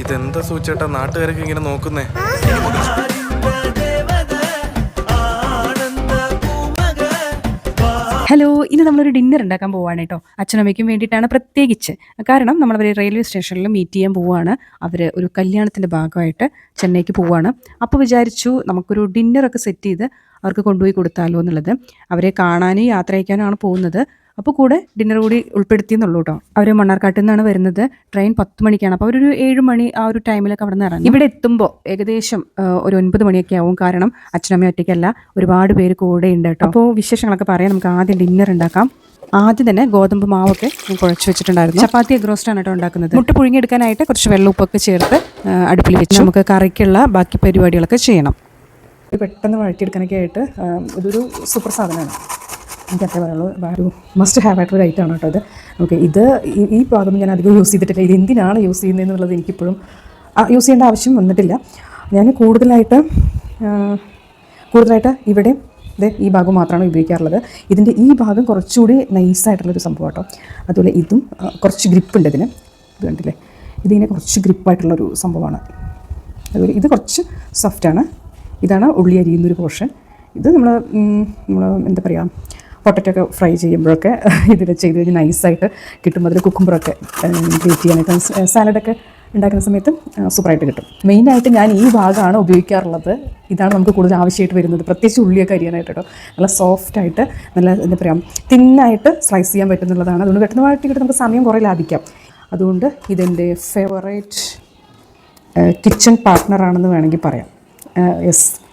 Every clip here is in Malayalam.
ഇതെന്താ സൂചേട്ടാ നാട്ടുകാരൊക്കെ ഇങ്ങനെ നോക്കുന്നേ? ഹലോ, ഇന്ന് നമ്മളൊരു ഡിന്നർ ഉണ്ടാക്കാൻ പോവുകയാണ് കേട്ടോ. അച്ഛനമ്മയ്ക്കും വേണ്ടിയിട്ടാണ് പ്രത്യേകിച്ച്. കാരണം നമ്മളവർ റെയിൽവേ സ്റ്റേഷനിൽ മീറ്റ് ചെയ്യാൻ പോവുകയാണ്. അവർ ഒരു കല്യാണത്തിൻ്റെ ഭാഗമായിട്ട് ചെന്നൈക്ക് പോവുകയാണ്. അപ്പോൾ വിചാരിച്ചു നമുക്കൊരു ഡിന്നറൊക്കെ സെറ്റ് ചെയ്ത് അവർക്ക് കൊണ്ടുപോയി കൊടുത്താലോ എന്നുള്ളത്. അവരെ കാണാനും യാത്ര അയക്കാനുമാണ് പോകുന്നത്. അപ്പോൾ കൂടെ ഡിന്നർ കൂടി ഉൾപ്പെടുത്തിയെന്നുള്ളൂ കേട്ടോ. അവർ മണ്ണാർക്കാട്ടിൽ നിന്നാണ് വരുന്നത്. ട്രെയിൻ 10 മണിക്കാണ്. അപ്പോൾ അവരൊരു 7 മണി ആ ഒരു ടൈമിലൊക്കെ അവിടെ നിന്ന് ഇറങ്ങി. ഇവിടെ എത്തുമ്പോൾ ഏകദേശം ഒരു 9 മണിയൊക്കെ ആവും. കാരണം അച്ഛനമ്മ ഒറ്റയ്ക്കല്ല, ഒരുപാട് പേര് കൂടെ ഉണ്ട് കേട്ടോ. അപ്പോൾ വിശേഷങ്ങളൊക്കെ പറയാം. നമുക്ക് ആദ്യം ഡിന്നർ ഉണ്ടാക്കാം. ആദ്യം തന്നെ ഗോതമ്പ് മാവൊക്കെ കുഴച്ച് വെച്ചിട്ടുണ്ടായിരുന്നു. ചപ്പാത്തി എഗ് റോസ്റ്റാണ് കേട്ടോ ഉണ്ടാക്കുന്നത്. മുട്ട പുഴുങ്ങിയെടുക്കാനായിട്ട് കുറച്ച് വെള്ളം ഉപ്പൊക്കെ ചേർത്ത് അടുപ്പിൽ വെച്ച് നമുക്ക് കറിക്കുള്ള ബാക്കി പരിപാടികളൊക്കെ ചെയ്യണം. പെട്ടെന്ന് വഴറ്റിയെടുക്കാനൊക്കെ ആയിട്ട് ഇതൊരു സൂപ്പർ സാധനമാണ്. എനിക്കത്രേ പറയുള്ളൂ. ഒരു മസ്റ്റ് ഹാവ് ആയിട്ടൊരു ഐറ്റമാണ് കേട്ടോ ഇത്. ഓക്കെ, ഇത് ഈ ഭാഗം ഞാൻ അധികം യൂസ് ചെയ്തിട്ടില്ല. ഇത് എന്തിനാണ് യൂസ് ചെയ്യുന്നതെന്നുള്ളത് എനിക്കിപ്പോഴും യൂസ് ചെയ്യേണ്ട ആവശ്യം വന്നിട്ടില്ല. ഞാൻ കൂടുതലായിട്ട് ഇവിടെ ഈ ഭാഗം മാത്രമാണ് ഉപയോഗിക്കാറുള്ളത്. ഇതിൻ്റെ ഈ ഭാഗം കുറച്ചുകൂടി നൈസായിട്ടുള്ളൊരു സംഭവം കേട്ടോ. അതുപോലെ ഇതും കുറച്ച് ഗ്രിപ്പുണ്ട് ഇതിന്. ഇത് കണ്ടില്ലേ, ഇതിങ്ങനെ കുറച്ച് ഗ്രിപ്പായിട്ടുള്ളൊരു സംഭവമാണ്. അതുപോലെ ഇത് കുറച്ച് സോഫ്റ്റാണ്. ഇതാണ് ഉള്ളി അരിയുന്നൊരു പോർഷൻ. ഇത് നമ്മൾ എന്താ പറയുക, പൊട്ടറ്റോ ഒക്കെ ഫ്രൈ ചെയ്യുമ്പോഴൊക്കെ ഇതിൽ ചെയ്ത് കഴിഞ്ഞ് നൈസായിട്ട് കിട്ടും. അതിൽ കുക്കുമ്പറൊക്കെ ഗ്രേറ്റ് ചെയ്യാനായിട്ട് സാലഡൊക്കെ ഉണ്ടാക്കുന്ന സമയത്ത് സൂപ്പറായിട്ട് കിട്ടും. മെയിനായിട്ട് ഞാൻ ഈ ഭാഗമാണ് ഉപയോഗിക്കാറുള്ളത്. ഇതാണ് നമുക്ക് കൂടുതൽ ആവശ്യമായിട്ട് വരുന്നത്, പ്രത്യേകിച്ച് ഉള്ളിയൊക്കെ അരിയാനായിട്ട് കേട്ടോ. നല്ല സോഫ്റ്റായിട്ട് നല്ല എന്താ പറയുക തിന്നായിട്ട് സ്ലൈസ് ചെയ്യാൻ പറ്റുന്നുള്ളതാണ്. അതുകൊണ്ട് പെട്ടെന്ന് വഴറ്റിക്കിട്ട് നമുക്ക് സമയം കുറേ ലാഭിക്കാം. അതുകൊണ്ട് ഇതെൻ്റെ ഫേവറേറ്റ് കിച്ചൺ പാർട്ട്ണറാണെന്ന് വേണമെങ്കിൽ പറയാം.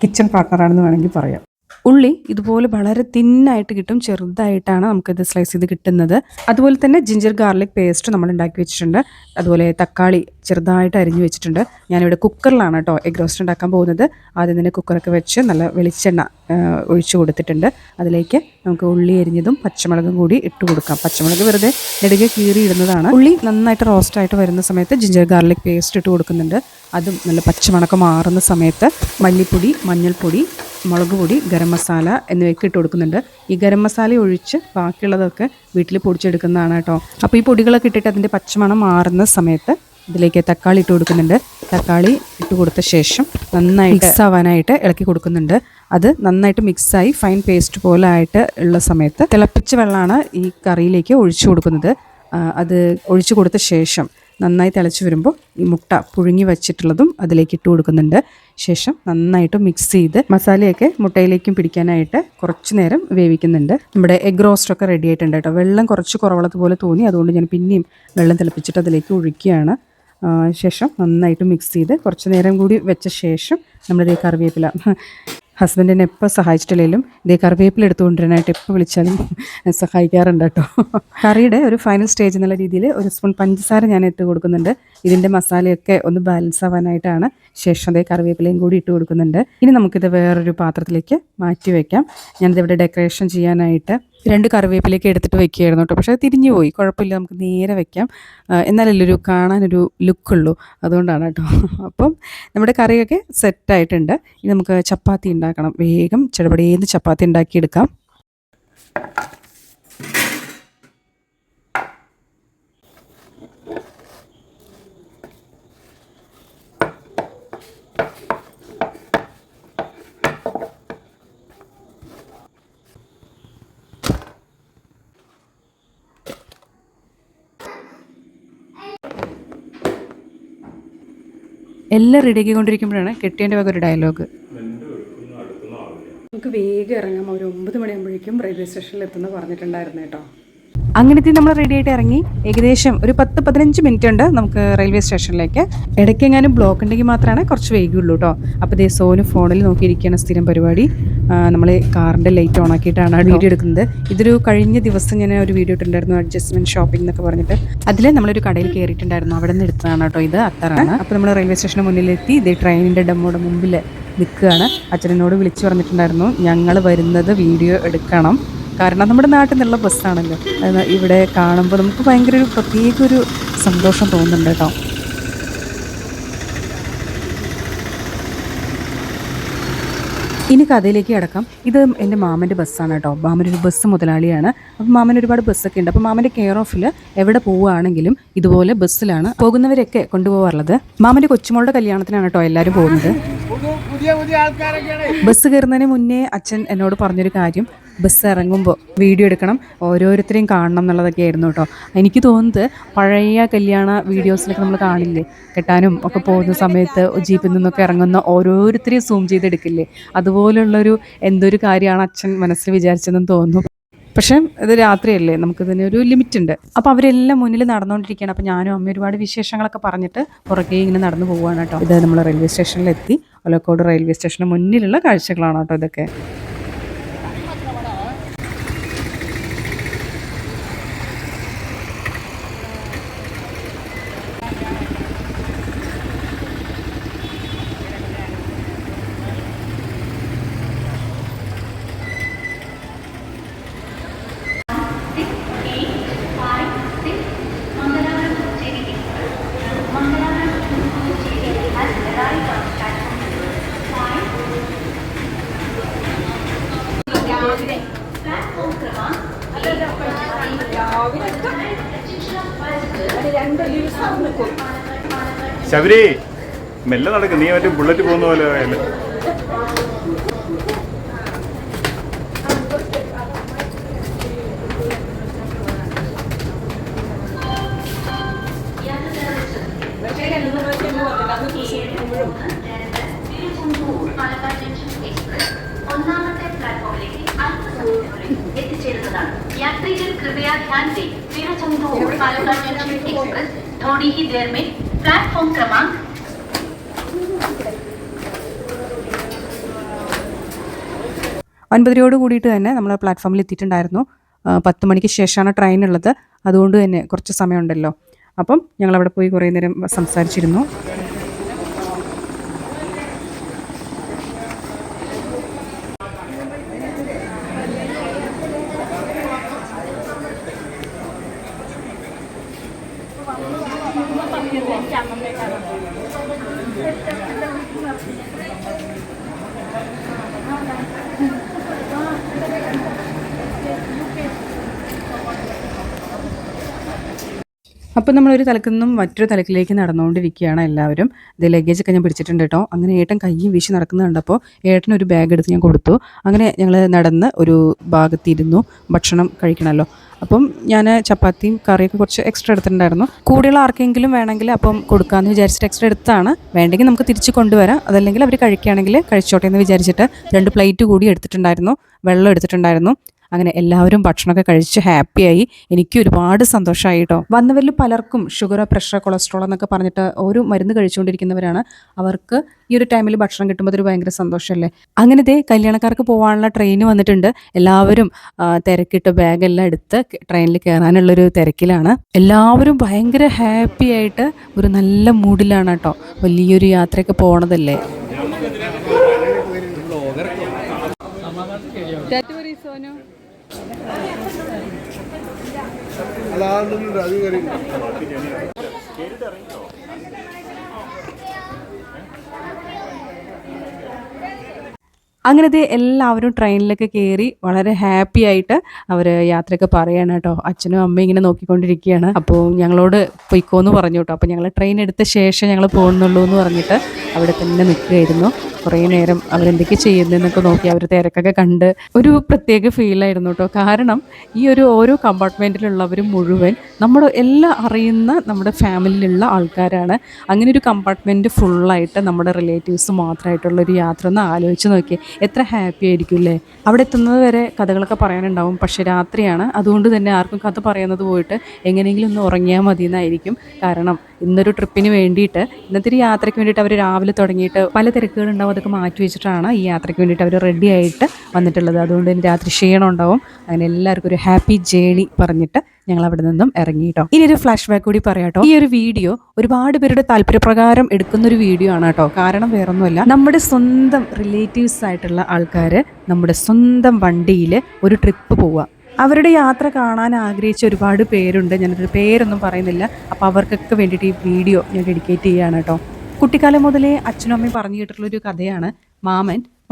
കിച്ചൺ പാർട്ട്ണറാണെന്ന് വേണമെങ്കിൽ പറയാം. ഉള്ളി ഇതുപോലെ വളരെ തിന്നായിട്ട് കിട്ടും. ചെറുതായിട്ടാണ് നമുക്കിത് സ്ലൈസ് ചെയ്ത് കിട്ടുന്നത്. അതുപോലെ തന്നെ ജിഞ്ചർ ഗാർലിക് പേസ്റ്റ് നമ്മൾ ഉണ്ടാക്കി വെച്ചിട്ടുണ്ട്. അതുപോലെ തക്കാളി ചെറുതായിട്ട് അരിഞ്ഞു വെച്ചിട്ടുണ്ട്. ഞാനിവിടെ കുക്കറിലാണ് കേട്ടോ എഗ് റോസ്റ്റ് ഉണ്ടാക്കാൻ പോകുന്നത്. ആദ്യം തന്നെ കുക്കറൊക്കെ വെച്ച് നല്ല വെളിച്ചെണ്ണ ഒഴിച്ചു കൊടുത്തിട്ടുണ്ട്. അതിലേക്ക് നമുക്ക് ഉള്ളി അരിഞ്ഞതും പച്ചമുളകും കൂടി ഇട്ട് കൊടുക്കാം. പച്ചമുളക് വെറുതെ നെടുകെ കീറി ഇടുന്നതാണ്. ഉള്ളി നന്നായിട്ട് റോസ്റ്റായിട്ട് വരുന്ന സമയത്ത് ജിഞ്ചർ ഗാർലിക് പേസ്റ്റ് ഇട്ട് കൊടുക്കുന്നുണ്ട്. അതും നല്ല പച്ചമണക്കം മാറുന്ന സമയത്ത് മല്ലിപ്പൊടി, മഞ്ഞൾപ്പൊടി, മുളക് പൊടി, ഗരം മസാല എന്നിവയൊക്കെ ഇട്ട് കൊടുക്കുന്നുണ്ട്. ഈ ഗരം മസാല ഒഴിച്ച് ബാക്കിയുള്ളതൊക്കെ വീട്ടിൽ പൊടിച്ചെടുക്കുന്നതാണ് കേട്ടോ. അപ്പോൾ ഈ പൊടികളൊക്കെ ഇട്ടിട്ട് അതിൻ്റെ പച്ചമണം മാറുന്ന സമയത്ത് ഇതിലേക്ക് തക്കാളി ഇട്ട് കൊടുക്കുന്നുണ്ട്. തക്കാളി ഇട്ട് കൊടുത്ത ശേഷം നന്നായിട്ട് മിക്സ് ആവാനായിട്ട് ഇളക്കി കൊടുക്കുന്നുണ്ട്. അത് നന്നായിട്ട് മിക്സായി ഫൈൻ പേസ്റ്റ് പോലെ ആയിട്ട് ഉള്ള സമയത്ത് തിളപ്പിച്ച വെള്ളമാണ് ഈ കറിയിലേക്ക് ഒഴിച്ചു കൊടുക്കുന്നത്. അത് ഒഴിച്ചു കൊടുത്ത ശേഷം നന്നായി തിളച്ച് വരുമ്പോൾ ഈ മുട്ട പുഴുങ്ങി വെച്ചിട്ടുള്ളതും അതിലേക്ക് ഇട്ട് കൊടുക്കുന്നുണ്ട്. ശേഷം നന്നായിട്ട് മിക്സ് ചെയ്ത് മസാലയൊക്കെ മുട്ടയിലേക്കും പിടിക്കാനായിട്ട് കുറച്ച് നേരം വേവിക്കുന്നുണ്ട്. നമ്മുടെ എഗ് റോസ്റ്റൊക്കെ റെഡി ആയിട്ടുണ്ട് കേട്ടോ. വെള്ളം കുറച്ച് കുറവുള്ളതുപോലെ തോന്നി, അതുകൊണ്ട് ഞാൻ പിന്നെയും വെള്ളം തിളപ്പിച്ചിട്ട് അതിലേക്ക് ഒഴിക്കുകയാണ്. ശേഷം നന്നായിട്ട് മിക്സ് ചെയ്ത് കുറച്ച് നേരം കൂടി വെച്ച ശേഷം നമ്മളിതേ കറിവേപ്പില, ഹസ്ബൻഡിനെ എപ്പോൾ സഹായിച്ചിട്ടില്ലെങ്കിലും ഇതേ കറിവേപ്പില എടുത്തുകൊണ്ടിരാനായിട്ട് എപ്പോൾ വിളിച്ചാലും സഹായിക്കാറുണ്ട് കേട്ടോ. കറിയുടെ ഒരു ഫൈനൽ സ്റ്റേജ് എന്നുള്ള രീതിയിൽ ഒരു സ്പൂൺ പഞ്ചസാര ഞാൻ ഇട്ട് കൊടുക്കുന്നുണ്ട്. ഇതിൻ്റെ മസാലയൊക്കെ ഒന്ന് ബാലൻസ് ആവാനായിട്ടാണ്. ശേഷം അതേ കറിവേപ്പിലയും കൂടി ഇട്ട് കൊടുക്കുന്നുണ്ട്. ഇനി നമുക്കിത് വേറൊരു പാത്രത്തിലേക്ക് മാറ്റി വയ്ക്കാം. ഞാനിതിവിടെ ഡെക്കറേഷൻ ചെയ്യാനായിട്ട് 2 കറിവേപ്പിലേക്ക് എടുത്തിട്ട് വെക്കുകയായിരുന്നു കേട്ടോ. പക്ഷേ അത് തിരിഞ്ഞു പോയി. കുഴപ്പമില്ല, നമുക്ക് നേരെ വയ്ക്കാം. എന്നാലല്ലേ കാണാനൊരു ലുക്കുള്ളൂ. അതുകൊണ്ടാണ് കേട്ടോ. അപ്പം നമ്മുടെ കറിയൊക്കെ സെറ്റായിട്ടുണ്ട്. ഇനി നമുക്ക് ചപ്പാത്തി ഉണ്ടാക്കണം. വേഗം ചെറുപടിയേന്ന് ചപ്പാത്തി ഉണ്ടാക്കിയെടുക്കാം. എല്ലാം റെഡിയാക്കിക്കൊണ്ടിരിക്കുമ്പോഴാണ് കെട്ടിയതിൻ്റെ വക ഒരു ഡയലോഗ്. നമുക്ക് വേഗം ഇറങ്ങാം. ഒരു 9 മണിയാകുമ്പോഴേക്കും റെയിൽവേ സ്റ്റേഷനിൽ എത്തുന്ന പറഞ്ഞിട്ടുണ്ടായിരുന്നു കേട്ടോ. അങ്ങനത്തെ നമ്മൾ റെഡി ആയിട്ട് ഇറങ്ങി. ഏകദേശം ഒരു 10-15 മിനിറ്റ് ഉണ്ട് നമുക്ക് റെയിൽവേ സ്റ്റേഷനിലേക്ക്. ഇടയ്ക്ക് എങ്ങാനും ബ്ലോക്ക് ഉണ്ടെങ്കിൽ മാത്രമാണ് കുറച്ച് വൈകുള്ളൂ കേട്ടോ. അപ്പോൾ ദേ സോനു ഫോണിൽ നോക്കിയിരിക്കുകയാണ്. സ്ഥിരം പരിപാടി. നമ്മൾ കാറിൻ്റെ ലൈറ്റ് ഓൺ ആക്കിയിട്ടാണ് വീഡിയോ എടുക്കുന്നത്. ഇതൊരു കഴിഞ്ഞ ദിവസം ഞാൻ ഒരു വീഡിയോ ഇട്ടിട്ടുണ്ടായിരുന്നു, അഡ്ജസ്റ്റ്മെൻറ്റ് ഷോപ്പിംഗ് എന്നൊക്കെ പറഞ്ഞിട്ട്. അതിൽ നമ്മളൊരു കടയിൽ കയറിയിട്ടുണ്ടായിരുന്നു. അവിടെ നിന്ന് എടുത്തതാണ് കേട്ടോ. ഇത് അത്തറാണ്. അപ്പോൾ നമ്മൾ റെയിൽവേ സ്റ്റേഷന് മുന്നിലെത്തി. ഇതേ ട്രെയിനിൻ്റെ ഡെമ്മോയുടെ മുമ്പിൽ നിൽക്കുകയാണ്. അച്ഛനോട് വിളിച്ചു പറഞ്ഞിട്ടുണ്ടായിരുന്നു ഞങ്ങൾ വരുന്നത് വീഡിയോ എടുക്കണം. കാരണം നമ്മുടെ നാട്ടിൽ നിന്നുള്ള ബസ്സാണല്ലോ. ഇവിടെ കാണുമ്പോൾ നമുക്ക് ഭയങ്കര ഒരു പ്രത്യേക ഒരു സന്തോഷം തോന്നുന്നുണ്ട് കേട്ടോ. ഇനി കഥയിലേക്ക് കിടക്കാം. ഇത് എൻ്റെ മാമൻ്റെ ബസ്സാണ് കേട്ടോ. മാമൻ ഒരു ബസ് മുതലാളിയാണ്. അപ്പം മാമൻ ഒരുപാട് ബസ്സൊക്കെ ഉണ്ട്. അപ്പം മാമൻ്റെ കെയർ ഓഫിൽ എവിടെ പോവുകയാണെങ്കിലും ഇതുപോലെ ബസ്സിലാണ് പോകുന്നവരൊക്കെ കൊണ്ടുപോകാറുള്ളത്. മാമൻ്റെ കൊച്ചുമോളുടെ കല്യാണത്തിനാണ് കേട്ടോ എല്ലാവരും പോകുന്നത്. ബസ് കയറുന്നതിന് മുന്നേ അച്ഛൻ എന്നോട് പറഞ്ഞൊരു കാര്യം, ബസ് ഇറങ്ങുമ്പോൾ വീഡിയോ എടുക്കണം, ഓരോരുത്തരെയും കാണണം എന്നുള്ളതൊക്കെ ആയിരുന്നു കേട്ടോ. എനിക്ക് തോന്നുന്നത് പഴയ കല്യാണ വീഡിയോസിലൊക്കെ നമ്മൾ കാണില്ലേ, കെട്ടാനും ഒക്കെ പോകുന്ന സമയത്ത് ജീപ്പിൽ നിന്നൊക്കെ ഇറങ്ങുന്ന ഓരോരുത്തരെയും സൂം ചെയ്തെടുക്കില്ലേ, അതുപോലുള്ളൊരു എന്തൊരു കാര്യമാണ് അച്ഛൻ മനസ്സിൽ വിചാരിച്ചതെന്ന് തോന്നുന്നു. പക്ഷേ ഇത് രാത്രിയല്ലേ, നമുക്കിതിന് ഒരു ലിമിറ്റ് ഉണ്ട്. അപ്പോൾ അവരെല്ലാം മുന്നിൽ നടന്നുകൊണ്ടിരിക്കുകയാണ്. അപ്പോൾ ഞാനും അമ്മ ഒരുപാട് വിശേഷങ്ങളൊക്കെ പറഞ്ഞിട്ട് പുറകെ ഇങ്ങനെ നടന്നു പോവുകയാണ് കേട്ടോ. ഇത് നമ്മൾ റെയിൽവേ സ്റ്റേഷനിലെത്തി. ഒലക്കോട് റെയിൽവേ സ്റ്റേഷന് മുന്നിലുള്ള കാഴ്ചകളാണ് കേട്ടോ ഇതൊക്കെ. ശബരി മെല്ലെ നടക്കും, നീ മറ്റേ ബുള്ളറ്റ് പോകുന്ന പോലെ ആയല്ലേ. ഒന്നാമത്തെ പ്ലാറ്റ്ഫോമിലേക്ക് അല്പസമയത്തിനുള്ളിൽ എത്തിച്ചേരുന്നതാണ്. യാത്രികർ कृपया ध्यान दें, तिरुचंदूर पालघर जंक्शन एक्सप्रेस थोड़ी ही देर में प्लेटफॉर्म क्रमांक 9:00 കൂടിയിട്ട് തന്നെ നമ്മൾ പ്ലാറ്റ്ഫോമിൽ എത്തിയിട്ടുണ്ടായിരുന്നു. 10 മണിക്ക് ശേഷമാണ് ട്രെയിൻ ഉള്ളത്. അതുകൊണ്ട് തന്നെ കുറച്ച് സമയമുണ്ടല്ലോ. അപ്പം ഞങ്ങളവിടെ പോയി കുറേ നേരം സംസാരിച്ചിരുന്നു. അപ്പോൾ നമ്മളൊരു തലക്കിൽ നിന്നും മറ്റൊരു തലക്കിലേക്ക് നടന്നുകൊണ്ടിരിക്കുകയാണ് എല്ലാവരും. ഇത് ലഗേജൊക്കെ ഞാൻ പിടിച്ചിട്ടുണ്ട് കേട്ടോ. അങ്ങനെ ഏട്ടൻ കയ്യും വീശി നടക്കുന്നത് കണ്ടപ്പോൾ ഏട്ടനൊരു ബാഗ് എടുത്ത് ഞാൻ കൊടുത്തു. അങ്ങനെ ഞങ്ങൾ നടന്ന് ഒരു ഭാഗത്തിരുന്നു. ഭക്ഷണം കഴിക്കണമല്ലോ. അപ്പം ഞാൻ ചപ്പാത്തിയും കറിയൊക്കെ കുറച്ച് എക്സ്ട്രാ എടുത്തിട്ടുണ്ടായിരുന്നു. കൂടെയുള്ള ആർക്കെങ്കിലും വേണമെങ്കിൽ അപ്പം കൊടുക്കാമെന്ന് വിചാരിച്ചിട്ട് എക്സ്ട്രാ എടുത്താണ്. വേണ്ടെങ്കിൽ നമുക്ക് തിരിച്ച് കൊണ്ടുവരാം. അതല്ലെങ്കിൽ അവർ കഴിക്കുകയാണെങ്കിൽ കഴിച്ചോട്ടെ എന്ന് വിചാരിച്ചിട്ട് 2 പ്ലേറ്റ് കൂടി എടുത്തിട്ടുണ്ടായിരുന്നു. വെള്ളം എടുത്തിട്ടുണ്ടായിരുന്നു. അങ്ങനെ എല്ലാവരും ഭക്ഷണമൊക്കെ കഴിച്ച് ഹാപ്പിയായി. എനിക്ക് ഒരുപാട് സന്തോഷമായി കേട്ടോ. വന്നവരിൽ പലർക്കും ഷുഗർ, പ്രഷർ, കൊളസ്ട്രോൾ എന്നൊക്കെ പറഞ്ഞിട്ട് ഒരു മരുന്ന് കഴിച്ചുകൊണ്ടിരിക്കുന്നവരാണ്. അവർക്ക് ഈ ഒരു ടൈമിൽ ഭക്ഷണം കിട്ടുമ്പോൾ അതൊരു ഭയങ്കര സന്തോഷമല്ലേ. അങ്ങനത്തെ കല്യാണക്കാർക്ക് പോകാനുള്ള ട്രെയിൻ വന്നിട്ടുണ്ട്. എല്ലാവരും തിരക്കിട്ട് ബാഗെല്ലാം എടുത്ത് ട്രെയിനിൽ കയറാനുള്ളൊരു തിരക്കിലാണ്. എല്ലാവരും ഭയങ്കര ഹാപ്പി ആയിട്ട് ഒരു നല്ല മൂഡിലാണ് കേട്ടോ. വലിയൊരു യാത്രയൊക്കെ പോണതല്ലേ. അങ്ങനത്തെ എല്ലാവരും ട്രെയിനിലൊക്കെ കയറി വളരെ ഹാപ്പി ആയിട്ട് അവർ യാത്രയൊക്കെ പറയാണ് കേട്ടോ. അച്ഛനും അമ്മയും ഇങ്ങനെ നോക്കിക്കൊണ്ടിരിക്കുകയാണ്. അപ്പോൾ ഞങ്ങളോട് പൊയ്ക്കോന്ന് പറഞ്ഞു കേട്ടോ. അപ്പോൾ ഞങ്ങൾ ട്രെയിൻ എടുത്ത ശേഷം ഞങ്ങൾ പോകുന്നുള്ളൂ എന്ന് പറഞ്ഞിട്ട് അവിടെ തന്നെ നിൽക്കുകയായിരുന്നു. കുറേ നേരം അവരെന്തൊക്കെ ചെയ്യുന്നതെന്നൊക്കെ നോക്കി അവർ തിരക്കൊക്കെ കണ്ട് ഒരു പ്രത്യേക ഫീലായിരുന്നു കേട്ടോ. കാരണം ഈ ഒരു ഓരോ കമ്പാർട്ട്മെൻറ്റിലുള്ളവർ മുഴുവൻ നമ്മുടെ എല്ലാം അറിയുന്ന നമ്മുടെ ഫാമിലിയിലുള്ള ആൾക്കാരാണ്. അങ്ങനെ ഒരു കമ്പാർട്ട്മെൻറ്റ് ഫുള്ളായിട്ട് നമ്മുടെ റിലേറ്റീവ്സ് മാത്രമായിട്ടുള്ളൊരു യാത്ര ഒന്ന് ആലോചിച്ച് നോക്കി, എത്ര ഹാപ്പി ആയിരിക്കും അല്ലേ. അവിടെ എത്തുന്നത് വരെ കഥകളൊക്കെ പറയാനുണ്ടാവും. പക്ഷേ രാത്രിയാണ്, അതുകൊണ്ട് തന്നെ ആർക്കും കഥ പറയുന്നത് പോയിട്ട് എങ്ങനെയെങ്കിലും ഒന്ന് ഉറങ്ങിയാൽ മതി എന്നായിരിക്കും. കാരണം ഇന്നൊരു ട്രിപ്പിന് വേണ്ടിയിട്ട്, ഇന്നത്തെ ഒരു യാത്രയ്ക്ക് വേണ്ടിയിട്ട് അവർ രാവിലെ തുടങ്ങിയിട്ട് പല തിരക്കുകളുണ്ടാവും. അതൊക്കെ മാറ്റി വെച്ചിട്ടാണ് ഈ യാത്രയ്ക്ക് വേണ്ടിയിട്ട് അവർ റെഡി ആയിട്ട് വന്നിട്ടുള്ളത്. അതുകൊണ്ട് തന്നെ രാത്രി ക്ഷീണം ഉണ്ടാവും. അങ്ങനെ എല്ലാവർക്കും ഒരു ഹാപ്പി ജേണി പറഞ്ഞിട്ട് ഞങ്ങൾ അവിടെ നിന്നും ഇറങ്ങി കേട്ടോ. ഇനി ഒരു ഫ്ലാഷ് ബാക്ക് കൂടി പറയാം കേട്ടോ. ഈ ഒരു വീഡിയോ ഒരുപാട് പേരുടെ താല്പര്യപ്രകാരം എടുക്കുന്നൊരു വീഡിയോ ആണ് കേട്ടോ. കാരണം വേറൊന്നുമല്ല, നമ്മുടെ സ്വന്തം റിലേറ്റീവ്സ് ആയിട്ടുള്ള ആൾക്കാർ നമ്മുടെ സ്വന്തം വണ്ടിയിൽ ഒരു ട്രിപ്പ് പോവുക. അവരുടെ യാത്ര കാണാൻ ആഗ്രഹിച്ച ഒരുപാട് പേരുണ്ട്. ഞാനൊരു പേരൊന്നും പറയുന്നില്ല. അപ്പോൾ അവർക്കൊക്കെ വേണ്ടിയിട്ട് ഈ വീഡിയോ ഞാൻ ഡെഡിക്കേറ്റ് ചെയ്യുകയാണ് കേട്ടോ. കുട്ടിക്കാലം മുതലേ അച്ഛനും അമ്മയും പറഞ്ഞു കേട്ടിട്ടുള്ളൊരു കഥയാണ്.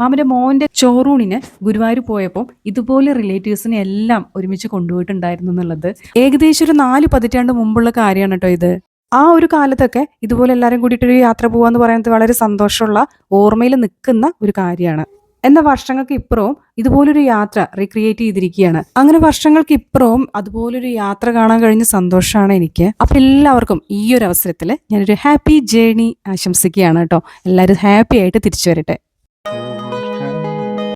മാമൻ്റെ മോൻ്റെ ചോറൂണിന് ഗുരുവായൂർ പോയപ്പോൾ ഇതുപോലെ റിലേറ്റീവ്സിനെ എല്ലാം ഒരുമിച്ച് കൊണ്ടുപോയിട്ടുണ്ടായിരുന്നു എന്നുള്ളത് ഏകദേശം ഒരു 4 പതിറ്റാണ്ട് മുമ്പുള്ള കാര്യമാണ് കേട്ടോ ഇത്. ആ ഒരു കാലത്തൊക്കെ ഇതുപോലെ എല്ലാവരും കൂടിയിട്ടൊരു യാത്ര പോകാന്ന് പറയുന്നത് വളരെ സന്തോഷമുള്ള ഓർമ്മയിൽ നിൽക്കുന്ന ഒരു കാര്യമാണ്. എന്നാൽ വർഷങ്ങൾക്ക് ഇപ്പുറവും ഇതുപോലൊരു യാത്ര റീക്രിയേറ്റ് ചെയ്തിരിക്കുകയാണ്. അങ്ങനെ വർഷങ്ങൾക്ക് ഇപ്പുറവും അതുപോലൊരു യാത്ര കാണാൻ കഴിഞ്ഞ സന്തോഷമാണ് എനിക്ക്. അപ്പം എല്ലാവർക്കും ഈ ഒരു അവസരത്തിൽ ഞാനൊരു ഹാപ്പി ജേർണി ആശംസിക്കുകയാണ് കേട്ടോ. എല്ലാവരും ഹാപ്പി ആയിട്ട് തിരിച്ചു വരട്ടെ.